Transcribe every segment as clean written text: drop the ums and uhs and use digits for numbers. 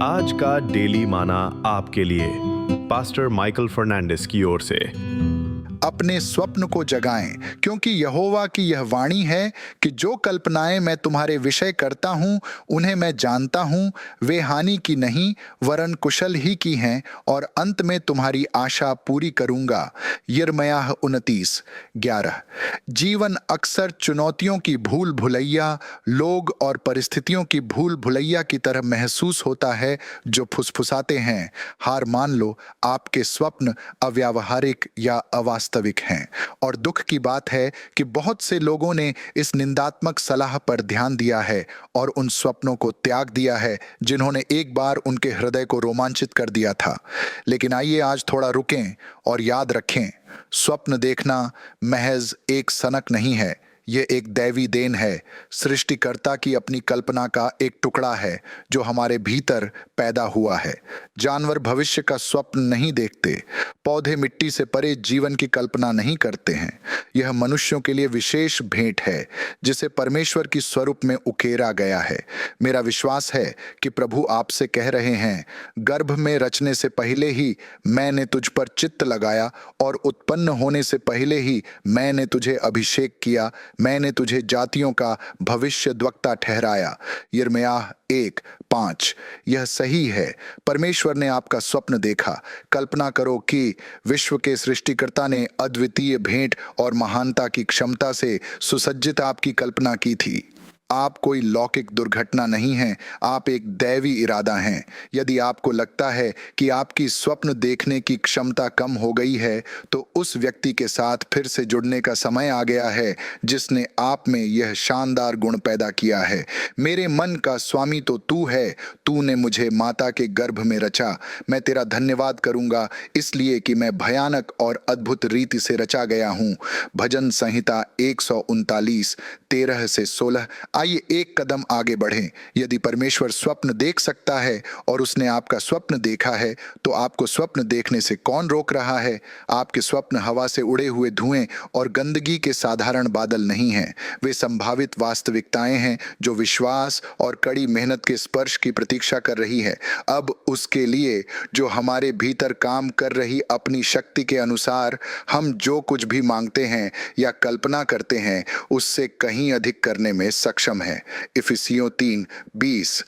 आज का डेली माना आपके लिए पास्टर माइकल फर्नांडिस की ओर से। अपने स्वप्न को जगाएं, क्योंकि यहोवा की यह वाणी है कि जो कल्पनाएं मैं तुम्हारे विषय करता हूं उन्हें मैं जानता हूं, वे हानि की नहीं वरन कुशल ही की हैं, और अंत में तुम्हारी आशा पूरी करूंगा। यिर्मयाह 29:11। जीवन अक्सर चुनौतियों की भूल भुलैया, लोग और परिस्थितियों की भूल भुलैया की तरह महसूस होता है जो फुसफुसाते हैं। हार मान लो, आपके स्वप्न अव्यावहारिक या अवास्तविक हैं, और दुख की बात है कि बहुत से लोगों ने इस निंदात्मक सलाह पर ध्यान दिया है और उन स्वप्नों को त्याग दिया है जिन्होंने एक बार उनके हृदय को रोमांचित कर दिया था। लेकिन आइए आज थोड़ा रुकें और याद रखें, स्वप्न देखना महज एक सनक नहीं है, यह एक दैवी देन है। सृष्टिकर्ता की अपनी कल्पना का एक टुकड़ा है जो हमारे भीतर पैदा हुआ है। जानवर भविष्य का स्वप्न नहीं देखते, पौधे मिट्टी से परे जीवन की कल्पना नहीं करते हैं। यह मनुष्यों के लिए विशेष भेंट है जिसे परमेश्वर की स्वरूप में उकेरा गया है। मेरा विश्वास है कि प्रभु आपसे कह रहे हैं, गर्भ में रचने से पहले ही मैंने तुझ पर चित्त लगाया, और उत्पन्न होने से पहले ही मैंने तुझे अभिषेक किया, मैंने तुझे जातियों का भविष्यद्वक्ता ठहराया। यिर्मयाह 1:5। यह सही है, परमेश्वर ने आपका स्वप्न देखा। कल्पना करो कि विश्व के सृष्टिकर्ता ने अद्वितीय भेंट और महानता की क्षमता से सुसज्जित आपकी कल्पना की थी। आप कोई लौकिक दुर्घटना नहीं हैं, आप एक दैवी इरादा हैं। यदि आपको लगता है कि आपकी स्वप्न देखने की क्षमता कम हो गई है, तो उस व्यक्ति के साथ फिर से जुड़ने का समय आ गया है जिसने आप में यह शानदार गुण पैदा किया है। मेरे मन का स्वामी तो तू है, तूने मुझे माता के गर्भ में रचा। मैं तेरा धन्यवाद करूंगा इसलिए कि मैं भयानक और अद्भुत रीति से रचा गया हूँ। भजन संहिता 139, 13-16। आइए एक कदम आगे बढ़ें। यदि परमेश्वर स्वप्न देख सकता है और उसने आपका स्वप्न देखा है, तो आपको स्वप्न देखने से कौन रोक रहा है? आपके स्वप्न हवा से उड़े हुए धुएं और गंदगी के साधारण बादल नहीं हैं। वे संभावित वास्तविकताएं हैं जो विश्वास और कड़ी मेहनत के स्पर्श की प्रतीक्षा कर रही है। अब उसके लिए जो हमारे भीतर काम कर रही अपनी शक्ति के अनुसार हम जो कुछ भी मांगते हैं या कल्पना करते हैं, उससे कहीं अधिक करने में सक्षम है। इफिसियों 3:20।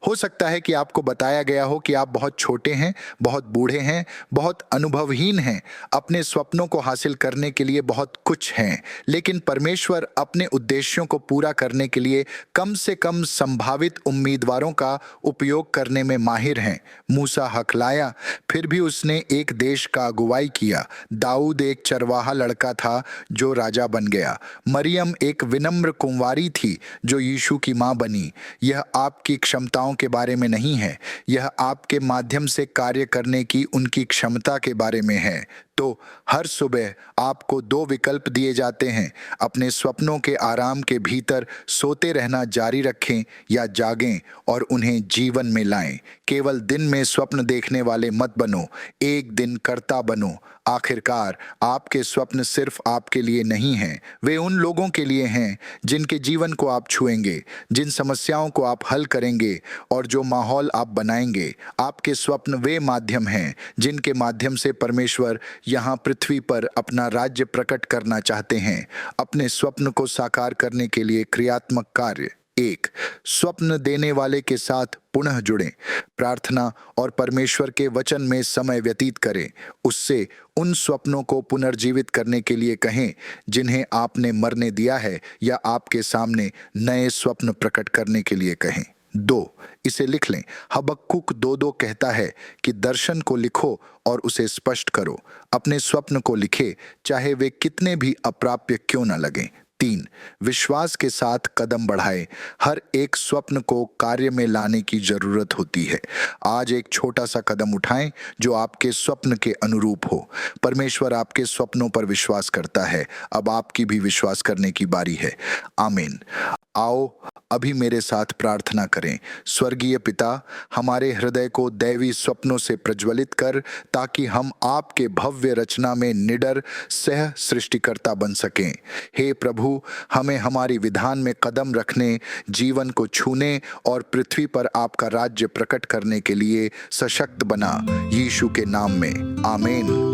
हो सकता है कि आपको बताया गया हो कि आप बहुत छोटे हैं, बहुत बूढ़े हैं, बहुत अनुभवहीन हैं, अपने स्वप्नों को हासिल करने के लिए बहुत कुछ हैं, लेकिन परमेश्वर अपने उद्देश्यों को पूरा करने के लिए कम से कम संभावित उम्मीदवारों का उपयोग करने में माहिर हैं। मूसा हकलाया, फिर भी उसने एक देश का अगुवाई किया। दाऊद एक चरवाहा लड़का था जो राजा बन गया। मरियम एक विनम्र कुंवारी थी जो यीशु की मां बनी। यह आपकी क्षमताओं के बारे में नहीं है, यह आपके माध्यम से कार्य करने की उनकी क्षमता के बारे में है। तो हर सुबह आपको 2 विकल्प दिए जाते हैं, अपने स्वप्नों के आराम के भीतर सोते रहना जारी रखें या जागें और उन्हें जीवन में लाएं। केवल दिन में स्वप्न देखने वाले मत बनो, एक दिन कर्ता बनो। आखिरकार आपके स्वप्न सिर्फ आपके लिए नहीं हैं, वे उन लोगों के लिए हैं जिनके जीवन को आप छुएंगे, जिन समस्याओं को आप हल करेंगे और जो माहौल आप बनाएंगे। आपके स्वप्न वे माध्यम हैं जिनके माध्यम से परमेश्वर यहाँ पृथ्वी पर अपना राज्य प्रकट करना चाहते हैं। अपने स्वप्न को साकार करने के लिए क्रियात्मक कार्य। 1, स्वप्न देने वाले के साथ पुनः जुड़ें। प्रार्थना और परमेश्वर के वचन में समय व्यतीत करें। उससे उन स्वप्नों को पुनर्जीवित करने के लिए कहें जिन्हें आपने मरने दिया है, या आपके सामने नए स्वप्न प्रकट करने के लिए कहें। 2, इसे लिख लें। हबक्कुक 2:2 कहता है कि दर्शन को लिखो और उसे स्पष्ट करो। अपने स्वप्न को लिखे, चाहे वे कितने भी अप्राप्य क्यों न लगें। 3, विश्वास के साथ कदम बढ़ाएं। हर एक स्वप्न को कार्य में लाने की जरूरत होती है। आज एक छोटा सा कदम उठाएं जो आपके स्वप्न के अनुरूप हो। परमेश्वर आपके स्वप्नों पर विश्वास करता है। अब आपकी भी विश्वास करने की बारी है। आमीन। आओ अभी मेरे साथ प्रार्थना करें। स्वर्गीय पिता, हमारे हृदय को दैवी स्वप्नों से प्रज्वलित कर, ताकि हम आपके भव्य रचना में निडर सह सृष्टिकर्ता बन सकें। हे प्रभु, हमें हमारी विधान में कदम रखने, जीवन को छूने और पृथ्वी पर आपका राज्य प्रकट करने के लिए सशक्त बना, यीशु के नाम में, आमीन।